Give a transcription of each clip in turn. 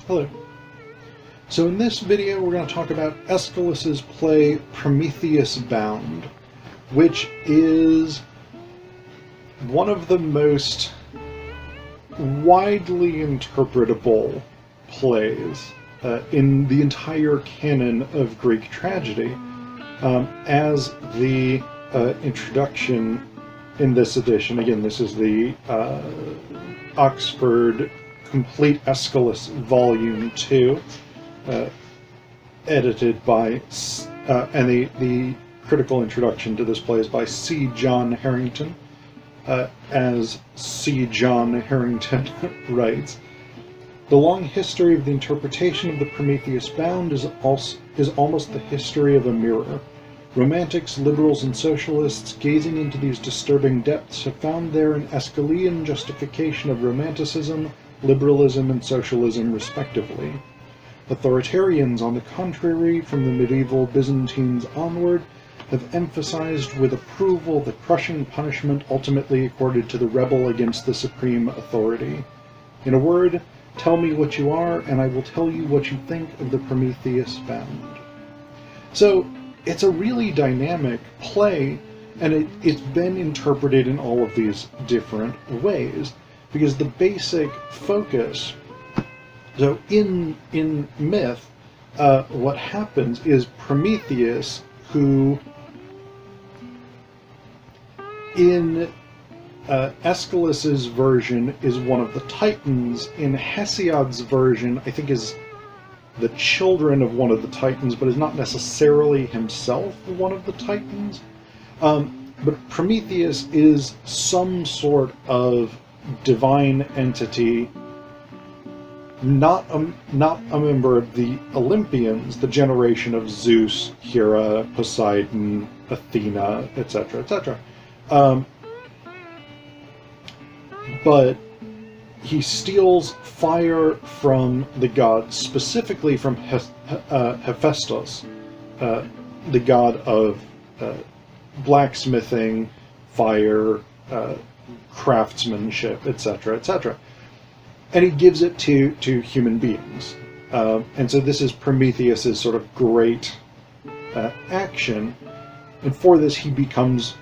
Hello. So in this video we're going to talk about Aeschylus's play Prometheus Bound, which is one of the most widely interpretable plays in the entire canon of Greek tragedy. As the introduction in this edition, again this is the Oxford Complete Aeschylus Volume 2, edited by, and the critical introduction to this play is by C. John Harrington. As C. John Harrington writes, the long history of the interpretation of the Prometheus Bound is almost the history of a mirror. Romantics, liberals, and socialists, gazing into these disturbing depths, have found there an Aeschylean justification of romanticism, liberalism, and socialism, respectively. Authoritarians, on the contrary, from the medieval Byzantines onward, have emphasized with approval the crushing punishment ultimately accorded to the rebel against the supreme authority. In a word, tell me what you are, and I will tell you what you think of the Prometheus Bound. So, it's a really dynamic play, and it's been interpreted in all of these different ways, because the basic focus, so in myth, what happens is Prometheus, who in Aeschylus's version is one of the Titans, in Hesiod's version I think is the children of one of the Titans, but is not necessarily himself one of the Titans. But Prometheus is some sort of divine entity, not a member of the Olympians, the generation of Zeus, Hera, Poseidon, Athena, etc., etc. But he steals fire from the gods, specifically from Hephaestus, the god of blacksmithing, fire, craftsmanship, etc., etc. And he gives it to human beings. And so this is Prometheus's sort of great action. And for this he becomes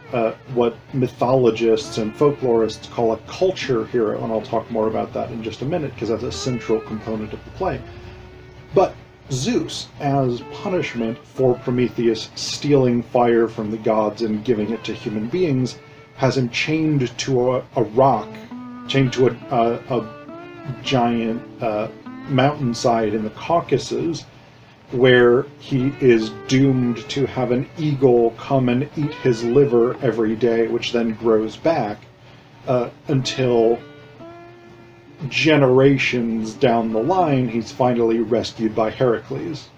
what mythologists and folklorists call a culture hero, and I'll talk more about that in just a minute, because that's a central component of the play. But Zeus, as punishment for Prometheus stealing fire from the gods and giving it to human beings, has him chained to a rock, chained to a giant mountainside in the Caucasus, where he is doomed to have an eagle come and eat his liver every day, which then grows back until generations down the line he's finally rescued by Heracles.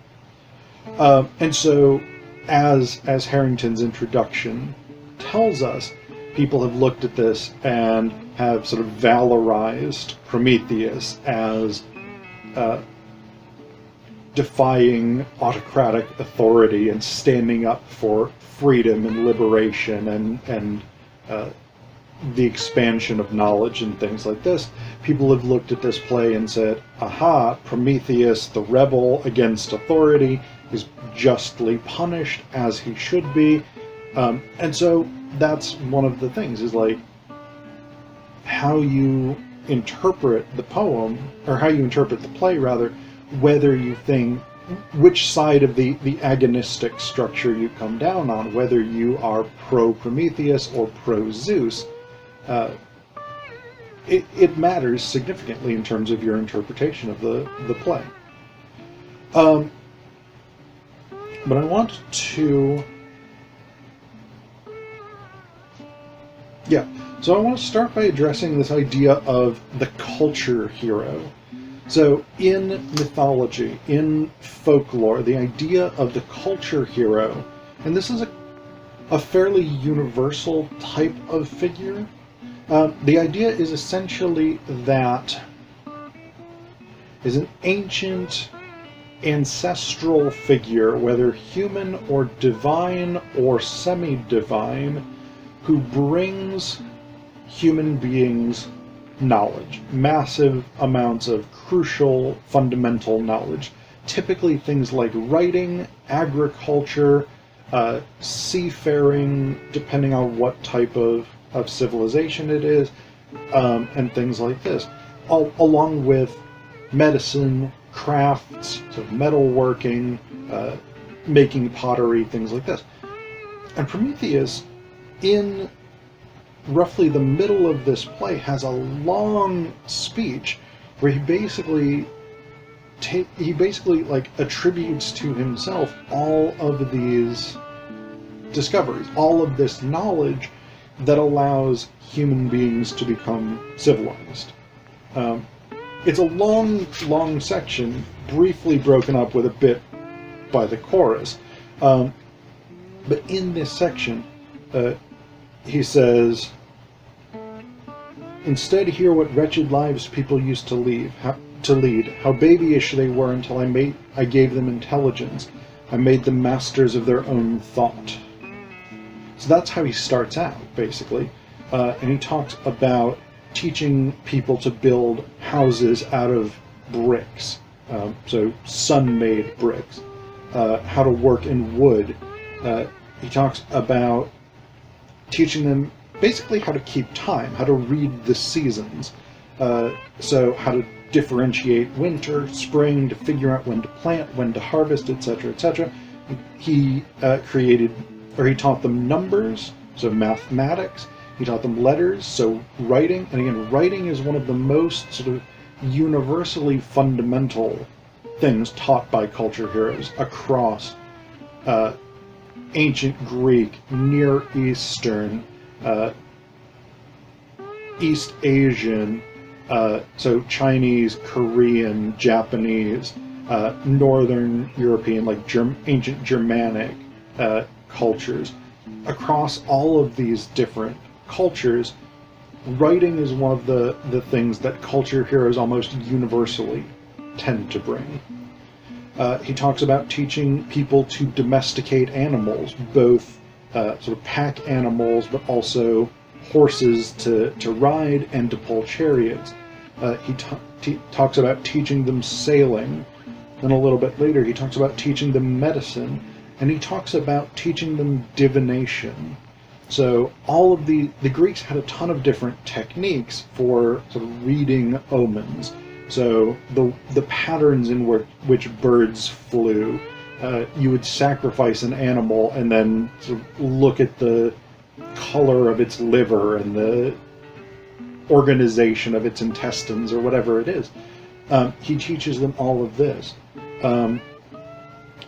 And so, as Harrington's introduction tells us, people have looked at this and have sort of valorized Prometheus as defying autocratic authority and standing up for freedom and liberation and the expansion of knowledge and things like this. People have looked at this play and said, aha, Prometheus, the rebel against authority, is justly punished as he should be. And so that's one of the things, is like how you interpret the poem, or how you interpret the play rather, whether you think, which side of the agonistic structure you come down on, whether you are pro-Prometheus or pro-Zeus, it matters significantly in terms of your interpretation of the play. But I want to... So I want to start by addressing this idea of the culture hero. So in mythology, in folklore, the idea of the culture hero, and this is a fairly universal type of figure, the idea is essentially that is an ancient ancestral figure, whether human or divine or semi-divine, who brings human beings knowledge, massive amounts of crucial, fundamental knowledge. Typically things like writing, agriculture, seafaring, depending on what type of civilization it is, and things like this, along with medicine, crafts, so metalworking, making pottery, things like this. And Prometheus, in roughly the middle of this play, has a long speech where he basically like attributes to himself all of these discoveries, all of this knowledge that allows human beings to become civilized. It's a long section, briefly broken up with a bit by the chorus. But in this section, he says, "Instead, hear what wretched lives people used to lead. How babyish they were until I gave them intelligence. I made them masters of their own thought." So that's how he starts out, basically. And he talks about teaching people to build houses out of bricks, so sun-made bricks, how to work in wood. He talks about teaching them basically how to keep time, how to read the seasons, so how to differentiate winter, spring, to figure out when to plant, when to harvest, etc., etc. He he taught them numbers, so mathematics. He taught them letters, so writing. And again, writing is one of the most sort of universally fundamental things taught by culture heroes across ancient Greek, Near Eastern, East Asian, so Chinese, Korean, Japanese, Northern European, like ancient Germanic cultures. Across all of these different cultures, writing is one of the things that culture heroes almost universally tend to bring. He talks about teaching people to domesticate animals, both sort of pack animals, but also horses to ride and to pull chariots. He talks about teaching them sailing. Then a little bit later, he talks about teaching them medicine, and he talks about teaching them divination. So all of the Greeks had a ton of different techniques for sort of reading omens. So the patterns in which birds flew, you would sacrifice an animal and then sort of look at the color of its liver and the organization of its intestines or whatever it is. He teaches them all of this.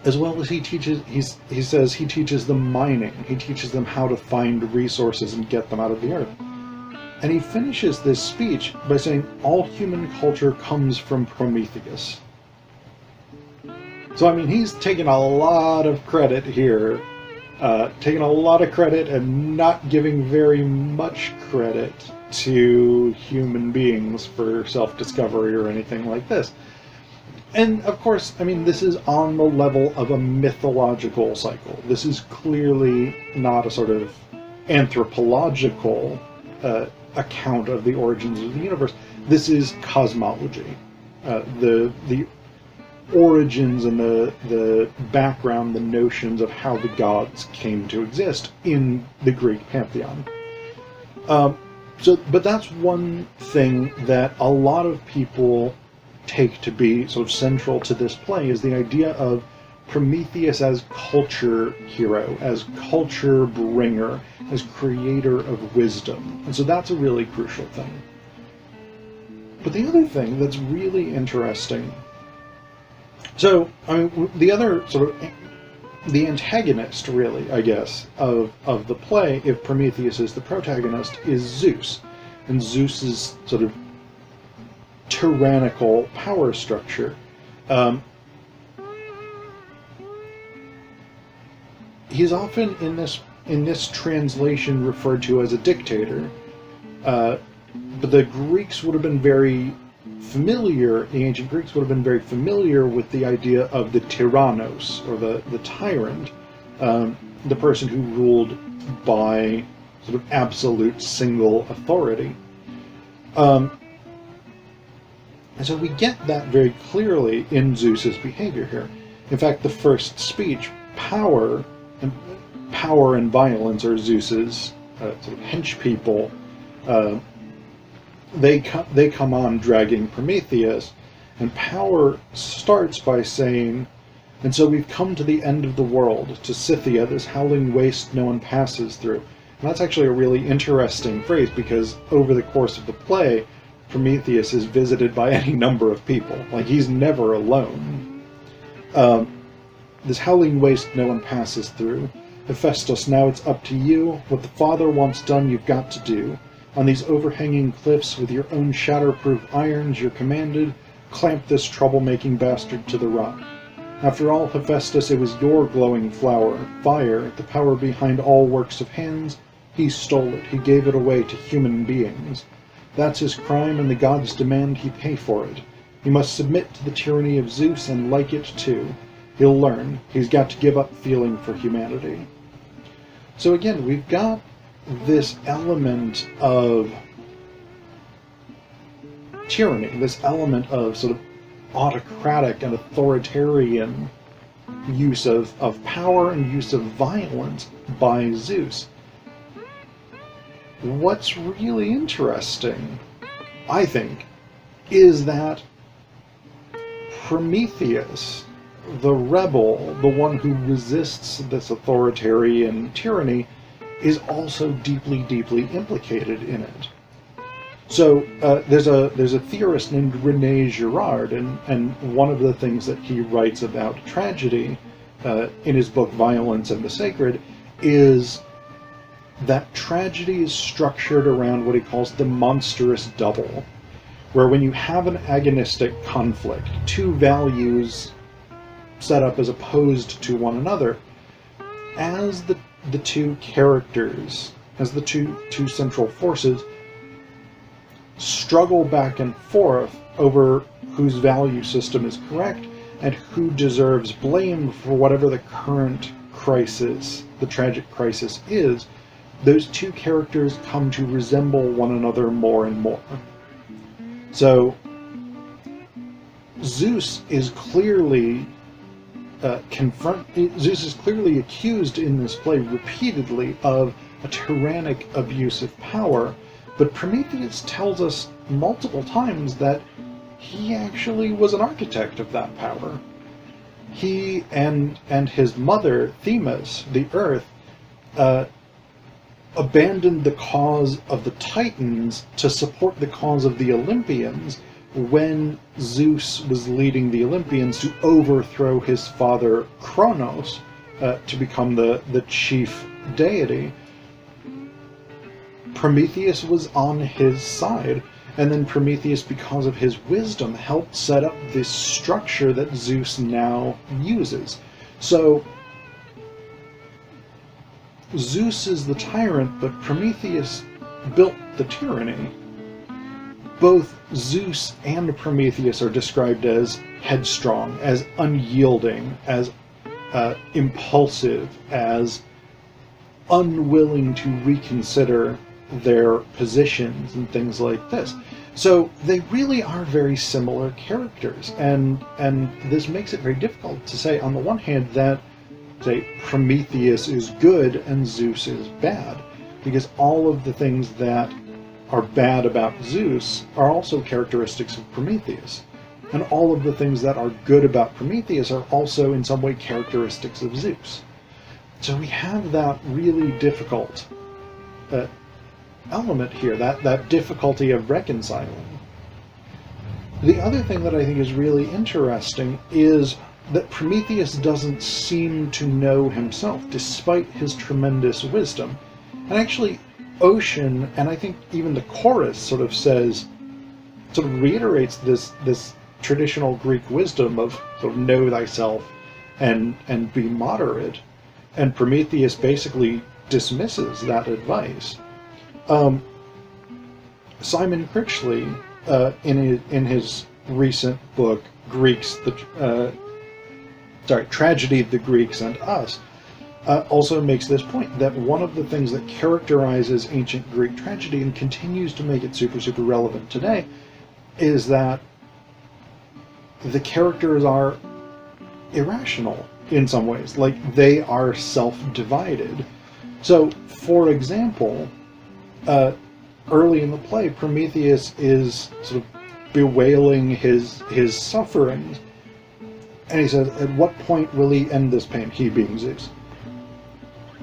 As well as he says he teaches them mining. He teaches them how to find resources and get them out of the earth. And he finishes this speech by saying, all human culture comes from Prometheus. So, I mean, he's taking a lot of credit here, taking a lot of credit and not giving very much credit to human beings for self-discovery or anything like this. And, of course, I mean, this is on the level of a mythological cycle. This is clearly not a sort of anthropological account of the origins of the universe. This is cosmology. The origins and the background, the notions of how the gods came to exist in the Greek pantheon. But that's one thing that a lot of people take to be sort of central to this play, is the idea of Prometheus as culture hero, as culture bringer, as creator of wisdom. And so that's a really crucial thing. But the other thing that's really interesting, so, I mean, the other sort of, the antagonist, really, I guess, of the play, if Prometheus is the protagonist, is Zeus. And Zeus's sort of tyrannical power structure. He's often in this translation referred to as a dictator, but the Greeks would have been very familiar. The ancient Greeks would have been very familiar with the idea of the tyrannos, or the tyrant, the person who ruled by sort of absolute single authority. And so we get that very clearly in Zeus's behavior here. In fact, the first speech, power and violence are Zeus's sort of hench people. They come on dragging Prometheus, and power starts by saying, "And so we've come to the end of the world, to Scythia, this howling waste no one passes through." And that's actually a really interesting phrase, because over the course of the play, Prometheus is visited by any number of people. Like, he's never alone. This howling waste no one passes through. Hephaestus, now it's up to you. What the Father wants done, you've got to do. On these overhanging cliffs, with your own shatterproof irons, you're commanded, clamp this troublemaking bastard to the rock. After all, Hephaestus, it was your glowing flower, fire, the power behind all works of hands. He stole it. He gave it away to human beings. That's his crime, and the gods demand he pay for it. He must submit to the tyranny of Zeus and like it too. He'll learn. He's got to give up feeling for humanity. So again, we've got this element of tyranny, this element of sort of autocratic and authoritarian use of power and use of violence by Zeus. What's really interesting, I think, is that Prometheus, the rebel, the one who resists this authoritarian tyranny, is also deeply, deeply implicated in it. So there's a theorist named René Girard, and one of the things that he writes about tragedy in his book Violence and the Sacred is that tragedy is structured around what he calls the monstrous double, where when you have an agonistic conflict, two values set up as opposed to one another, as the two characters, as the two central forces, struggle back and forth over whose value system is correct and who deserves blame for whatever the current crisis, the tragic crisis is, those two characters come to resemble one another more and more. So Zeus is clearly Zeus is clearly accused in this play repeatedly of a tyrannic abuse of power, but Prometheus tells us multiple times that he actually was an architect of that power. He and his mother, Themis, the Earth, abandoned the cause of the Titans to support the cause of the Olympians when Zeus was leading the Olympians to overthrow his father Kronos to become the chief deity. Prometheus was on his side, and then Prometheus, because of his wisdom, helped set up this structure that Zeus now uses. So Zeus is the tyrant, but Prometheus built the tyranny. Both Zeus and Prometheus are described as headstrong, as unyielding, as impulsive, as unwilling to reconsider their positions and things like this. So they really are very similar characters, and this makes it very difficult to say, on the one hand, that, say, Prometheus is good and Zeus is bad, because all of the things that are bad about Zeus are also characteristics of Prometheus, and all of the things that are good about Prometheus are also in some way characteristics of Zeus. So we have that really difficult element here, that difficulty of reconciling. The other thing that I think is really interesting is that Prometheus doesn't seem to know himself, despite his tremendous wisdom. And actually, Ocean, and I think even the chorus sort of reiterates this traditional Greek wisdom of sort of know thyself and be moderate. And Prometheus basically dismisses that advice. Simon Critchley, in his recent book, Tragedy, the Greeks, and Us, also makes this point that one of the things that characterizes ancient Greek tragedy and continues to make it super, super relevant today is that the characters are irrational in some ways. Like, they are self-divided. So, for example, early in the play, Prometheus is sort of bewailing his sufferings. And he says, at what point will he end this pain? He being Zeus.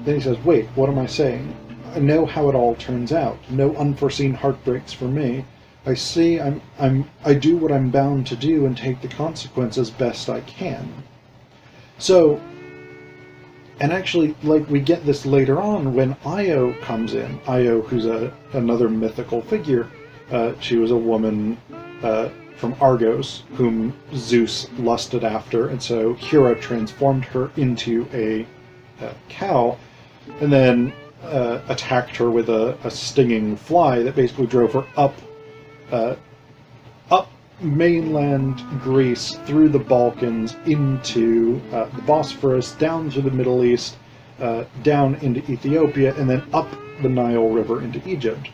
Then he says, wait, what am I saying? I know how it all turns out. No unforeseen heartbreaks for me. I see I do what I'm bound to do and take the consequences best I can. So, and actually, like, we get this later on when Io comes in. Io, who's another mythical figure. She was a woman from Argos, whom Zeus lusted after, and so Hera transformed her into a cow, and then attacked her with a stinging fly that basically drove her up mainland Greece, through the Balkans, into the Bosphorus, down through the Middle East, down into Ethiopia, and then up the Nile River into Egypt.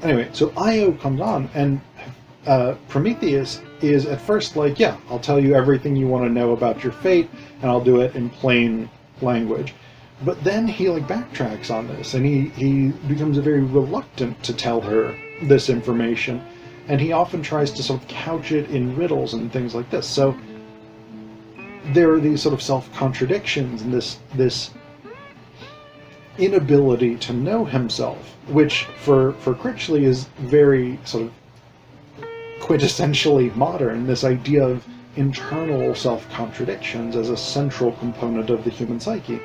Anyway, so Io comes on, and Prometheus is at first like, yeah, I'll tell you everything you want to know about your fate, and I'll do it in plain language. But then he backtracks on this, and he becomes very reluctant to tell her this information, and he often tries to sort of couch it in riddles and things like this. So there are these sort of self-contradictions and this inability to know himself, which for Critchley is very sort of quintessentially modern, this idea of internal self-contradictions as a central component of the human psyche.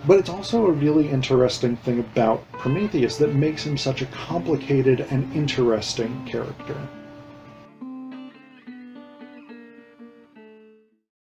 But it's also a really interesting thing about Prometheus that makes him such a complicated and interesting character.